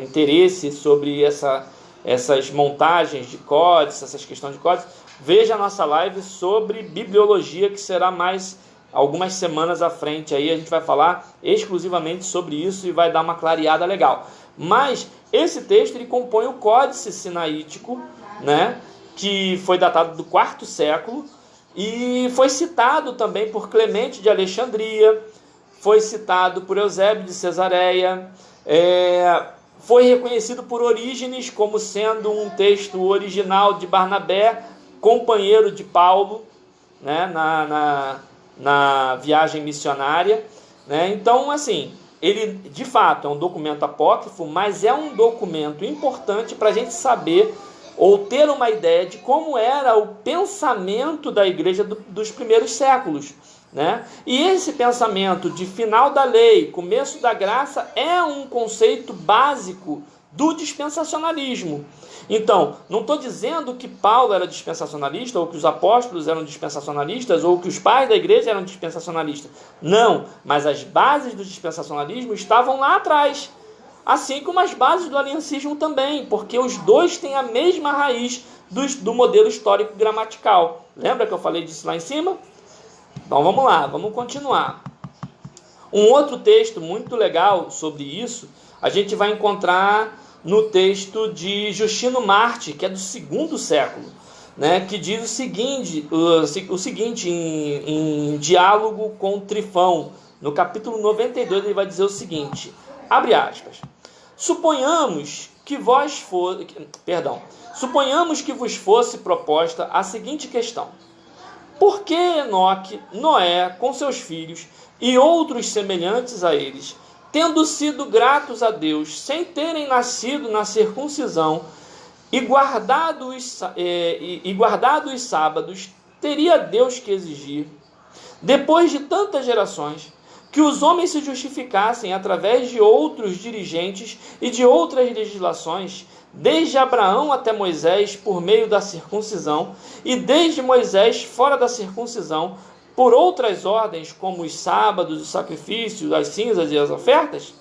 interesse sobre essas montagens de códices, essas questões de códices, veja a nossa live sobre bibliologia, que será mais algumas semanas à frente. Aí a gente vai falar exclusivamente sobre isso e vai dar uma clareada legal. Mas esse texto ele compõe o Códice Sinaítico, né, que foi datado do IV século, e foi citado também por Clemente de Alexandria, foi citado por Eusébio de Cesareia, foi reconhecido por Orígenes como sendo um texto original de Barnabé, companheiro de Paulo, né, na viagem missionária, né? Então, assim, ele de fato é um documento apócrifo, mas é um documento importante para a gente saber ou ter uma ideia de como era o pensamento da igreja dos primeiros séculos, né? E esse pensamento de final da lei, começo da graça, é um conceito básico do dispensacionalismo. Então, não estou dizendo que Paulo era dispensacionalista, ou que os apóstolos eram dispensacionalistas, ou que os pais da igreja eram dispensacionalistas. Não, mas as bases do dispensacionalismo estavam lá atrás. Assim como as bases do aliancismo também, porque os dois têm a mesma raiz do modelo histórico gramatical. Lembra que eu falei disso lá em cima? Então vamos lá, vamos continuar. Um outro texto muito legal sobre isso, a gente vai encontrar no texto de Justino Marte, que é do II século, né, que diz o seguinte em Diálogo com Trifão, no capítulo 92, ele vai dizer o seguinte, abre aspas, suponhamos que vos fosse proposta a seguinte questão: por que Enoque, Noé, com seus filhos e outros semelhantes a eles, tendo sido gratos a Deus, sem terem nascido na circuncisão e guardado os sábados, teria Deus que exigir, depois de tantas gerações, que os homens se justificassem através de outros dirigentes e de outras legislações, desde Abraão até Moisés, por meio da circuncisão, e desde Moisés, fora da circuncisão, por outras ordens, como os sábados, os sacrifícios, as cinzas e as ofertas?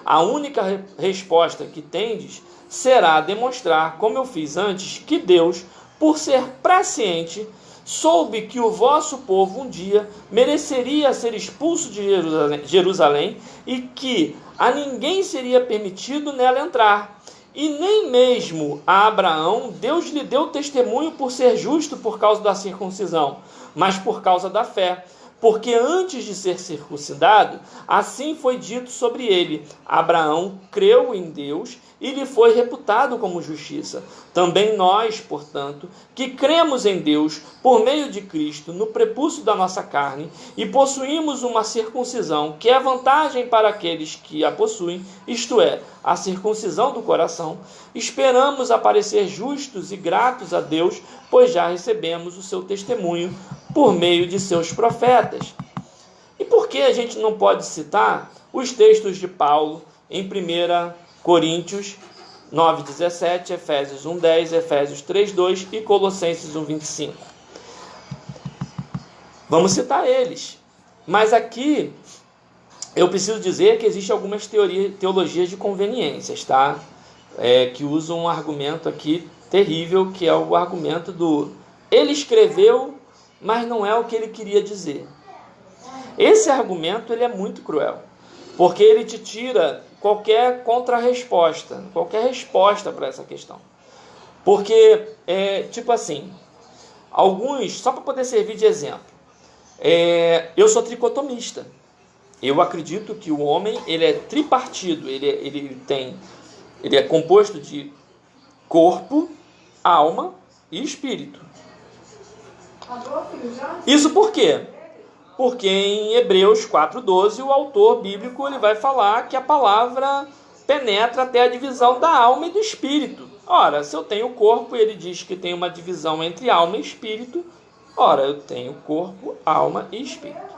A única resposta que tendes será demonstrar, como eu fiz antes, que Deus, por ser presciente, soube que o vosso povo um dia mereceria ser expulso de Jerusalém e que a ninguém seria permitido nela entrar. E nem mesmo a Abraão Deus lhe deu testemunho por ser justo por causa da circuncisão, mas por causa da fé. Porque antes de ser circuncidado, assim foi dito sobre ele: Abraão creu em Deus e lhe foi reputado como justiça. Também nós, portanto, que cremos em Deus por meio de Cristo, no prepúcio da nossa carne, e possuímos uma circuncisão que é vantagem para aqueles que a possuem, isto é, a circuncisão do coração, esperamos aparecer justos e gratos a Deus, pois já recebemos o seu testemunho por meio de seus profetas. E por que a gente não pode citar os textos de Paulo em 1 Coríntios 9:17, Efésios 1:10, Efésios 3:2 e Colossenses 1:25. Vamos citar eles. Mas aqui eu preciso dizer que existem algumas teologias de conveniências, tá? Que usam um argumento aqui terrível, que é o argumento do ele escreveu, mas não é o que ele queria dizer. Esse argumento ele é muito cruel, porque ele te tira qualquer contra-resposta, qualquer resposta para essa questão. Porque, tipo assim, alguns, só para poder servir de exemplo, eu sou tricotomista. Eu acredito que o homem ele é tripartido, ele é composto de corpo, alma e espírito. Isso por quê? Porque em Hebreus 4:12 o autor bíblico ele vai falar que a palavra penetra até a divisão da alma e do espírito. Ora, se eu tenho corpo, ele diz que tem uma divisão entre alma e espírito. Ora, eu tenho corpo, alma e espírito.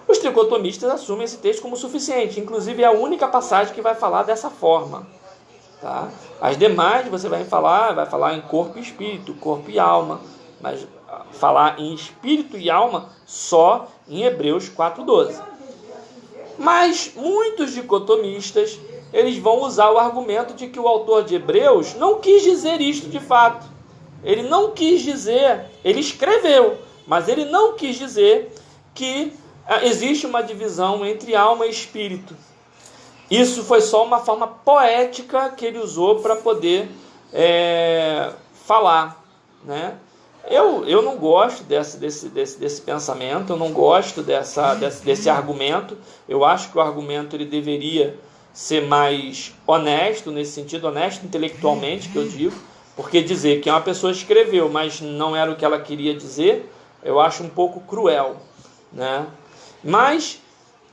Os tricotomistas assumem esse texto como suficiente. Inclusive é a única passagem que vai falar dessa forma. Tá? As demais você vai falar em corpo e espírito, corpo e alma. Mas falar em espírito e alma só em Hebreus 4:12. Mas muitos dicotomistas eles vão usar o argumento de que o autor de Hebreus não quis dizer isto de fato. Ele não quis dizer, ele escreveu, mas ele não quis dizer que existe uma divisão entre alma e espírito. Isso foi só uma forma poética que ele usou para poder falar, né? Eu não gosto desse pensamento, eu não gosto desse argumento. Eu acho que o argumento ele deveria ser mais honesto, nesse sentido, honesto intelectualmente, que eu digo, porque dizer que uma pessoa escreveu, mas não era o que ela queria dizer, eu acho um pouco cruel, né? Mas,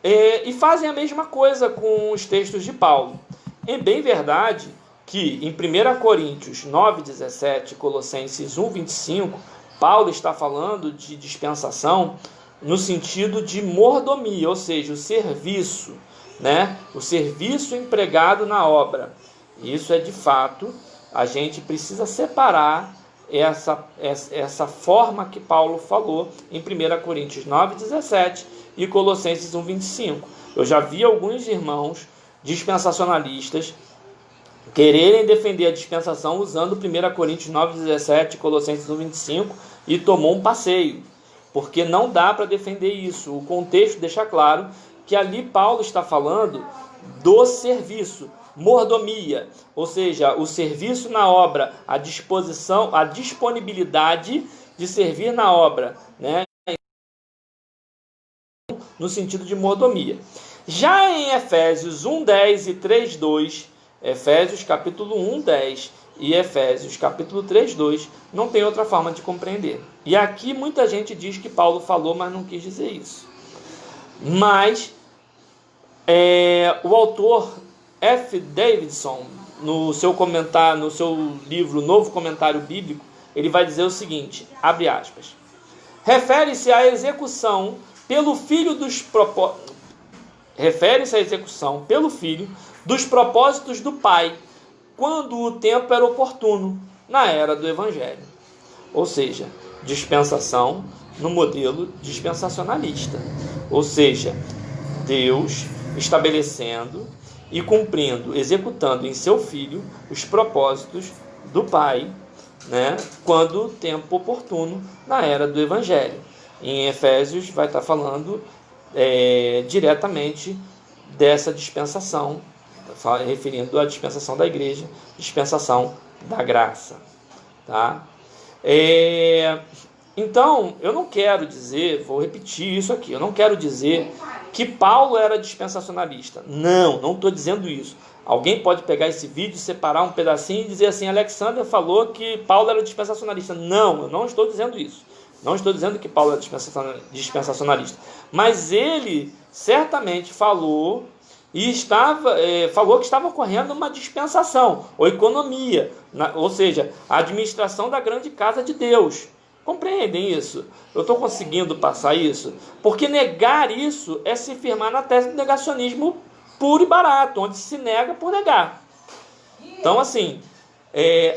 e fazem a mesma coisa com os textos de Paulo. É bem verdade que em 1 Coríntios 9:17, Colossenses 1:25, Paulo está falando de dispensação no sentido de mordomia, ou seja, o serviço, né? O serviço empregado na obra. Isso é de fato, a gente precisa separar essa forma que Paulo falou em 1 Coríntios 9:17 e Colossenses 1:25. Eu já vi alguns irmãos dispensacionalistas quererem defender a dispensação usando 1 Coríntios 9:17, Colossenses 1:25 e tomou um passeio, porque não dá para defender isso. O contexto deixa claro que ali Paulo está falando do serviço, mordomia, ou seja, o serviço na obra, a disposição, a disponibilidade de servir na obra, né? No sentido de mordomia. Já em Efésios 1:10 e 3:2, Efésios capítulo 1:10 e Efésios capítulo 3:2, não tem outra forma de compreender. E aqui muita gente diz que Paulo falou, mas não quis dizer isso. Mas o autor F. Davidson, no seu comentário, no seu livro Novo Comentário Bíblico, ele vai dizer o seguinte, abre aspas, refere-se à execução pelo filho dos propósitos do Pai, quando o tempo era oportuno, na era do Evangelho. Ou seja, dispensação no modelo dispensacionalista. Ou seja, Deus estabelecendo e cumprindo, executando em seu Filho os propósitos do Pai, né, quando o tempo oportuno, na era do Evangelho. Em Efésios vai estar falando diretamente dessa dispensação, referindo à dispensação da igreja, dispensação da graça. Tá? Então, eu não quero dizer, vou repetir isso aqui, eu não quero dizer que Paulo era dispensacionalista. Não estou dizendo isso. Alguém pode pegar esse vídeo, separar um pedacinho e dizer assim, Alexander falou que Paulo era dispensacionalista. Não, eu não estou dizendo isso. Não estou dizendo que Paulo era dispensacionalista. Mas ele certamente falou falou que estava ocorrendo uma dispensação, ou economia, ou seja, a administração da grande casa de Deus. Compreendem isso? Eu estou conseguindo passar isso? Porque negar isso é se firmar na tese do negacionismo puro e barato, onde se nega por negar. Então, assim,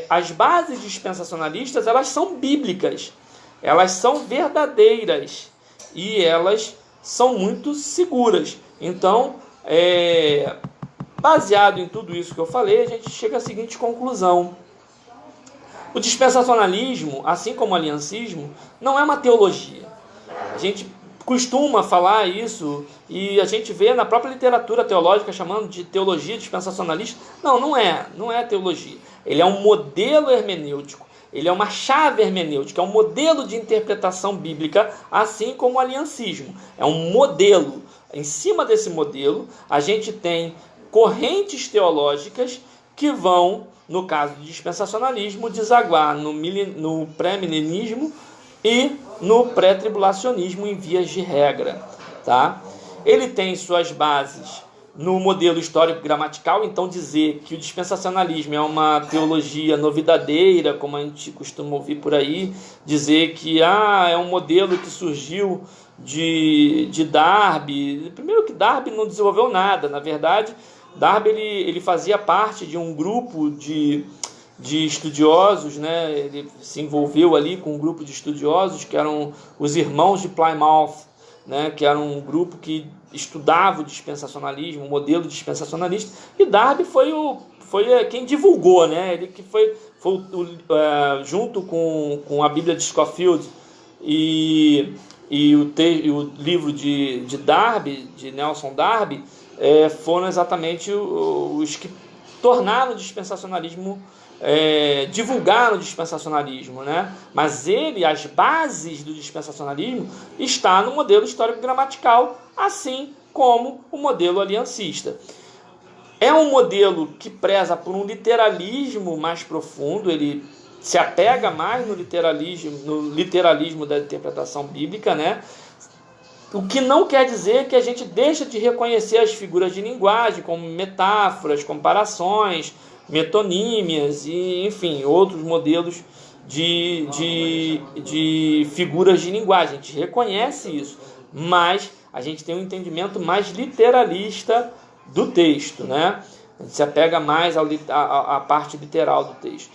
as bases dispensacionalistas, elas são bíblicas, elas são verdadeiras e elas são muito seguras. Então, baseado em tudo isso que eu falei, a gente chega à seguinte conclusão: o dispensacionalismo, assim como o aliancismo, não é uma teologia. A gente costuma falar isso e a gente vê na própria literatura teológica chamando de teologia dispensacionalista. Não é teologia. Ele é um modelo hermenêutico, ele é uma chave hermenêutica, é um modelo de interpretação bíblica, assim como o aliancismo. É um modelo. Em cima desse modelo, a gente tem correntes teológicas que vão, no caso do dispensacionalismo, desaguar no pré-milenismo e no pré-tribulacionismo em vias de regra, tá? Ele tem suas bases no modelo histórico-gramatical, então dizer que o dispensacionalismo é uma teologia novidadeira, como a gente costuma ouvir por aí, dizer que é um modelo que surgiu de Darby. Primeiro que Darby não desenvolveu nada, na verdade, Darby ele fazia parte de um grupo de estudiosos, né? Ele se envolveu ali com um grupo de estudiosos que eram os irmãos de Plymouth, né? Que era um grupo que estudava o dispensacionalismo, o modelo dispensacionalista, e Darby foi quem divulgou, né? Ele que foi junto com a Bíblia de Scofield e o livro de Darby, de Nelson Darby, foram exatamente os que tornaram o dispensacionalismo, divulgaram o dispensacionalismo, né? Mas as bases do dispensacionalismo estão no modelo histórico-gramatical, assim como o modelo aliancista. É um modelo que preza por um literalismo mais profundo, ele se apega mais no literalismo da interpretação bíblica, né? O que não quer dizer que a gente deixa de reconhecer as figuras de linguagem, como metáforas, comparações, metonímias e, enfim, outros modelos de figuras de linguagem. A gente reconhece isso, mas a gente tem um entendimento mais literalista do texto, né? A gente se apega mais à parte literal do texto.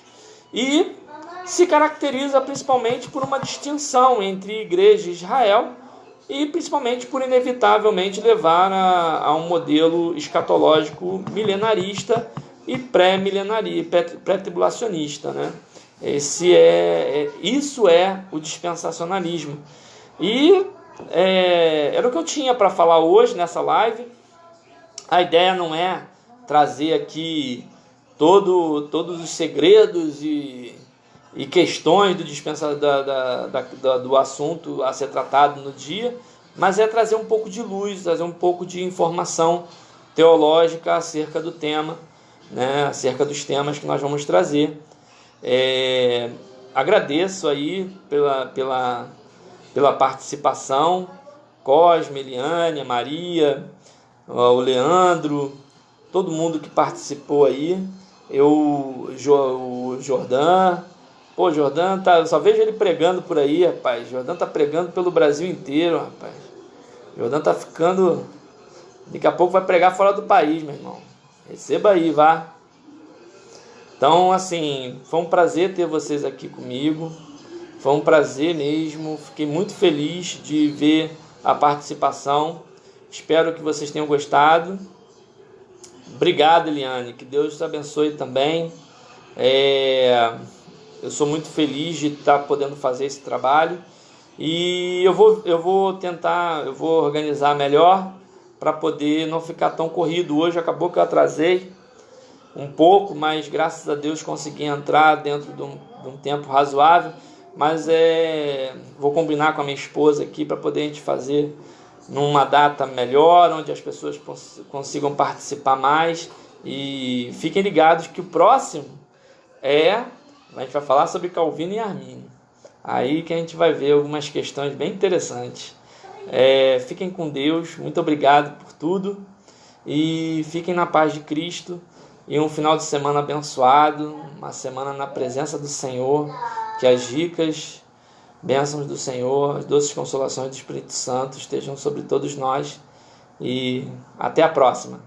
E se caracteriza principalmente por uma distinção entre igreja e Israel, e principalmente por inevitavelmente levar a um modelo escatológico milenarista e pré-tribulacionista, né? Isso é o dispensacionalismo. E era o que eu tinha para falar hoje nessa live. A ideia não é trazer aqui todos os segredos e questões do assunto a ser tratado no dia, mas é trazer um pouco de luz, trazer um pouco de informação teológica acerca do tema, né, acerca dos temas que nós vamos trazer. Agradeço aí pela participação, Cosme, Eliane, a Maria, o Leandro, todo mundo que participou aí, o Jordan. Pô, Jordan, só vejo ele pregando por aí, rapaz. Jordan tá pregando pelo Brasil inteiro, rapaz. Jordan tá ficando... Daqui a pouco vai pregar fora do país, meu irmão. Receba aí, vá. Então, assim, foi um prazer ter vocês aqui comigo. Foi um prazer mesmo. Fiquei muito feliz de ver a participação. Espero que vocês tenham gostado. Obrigado, Eliane. Que Deus te abençoe também. Eu sou muito feliz de estar podendo fazer esse trabalho e eu vou organizar melhor para poder não ficar tão corrido. Hoje acabou que eu atrasei um pouco, mas graças a Deus consegui entrar dentro de um tempo razoável, mas vou combinar com a minha esposa aqui para poder a gente fazer numa data melhor, onde as pessoas consigam participar mais. E fiquem ligados que o próximo a gente vai falar sobre Calvino e Armínio. Aí que a gente vai ver algumas questões bem interessantes. Fiquem com Deus. Muito obrigado por tudo. E fiquem na paz de Cristo. E um final de semana abençoado. Uma semana na presença do Senhor. Que as ricas bênçãos do Senhor, as doces consolações do Espírito Santo estejam sobre todos nós. E até a próxima.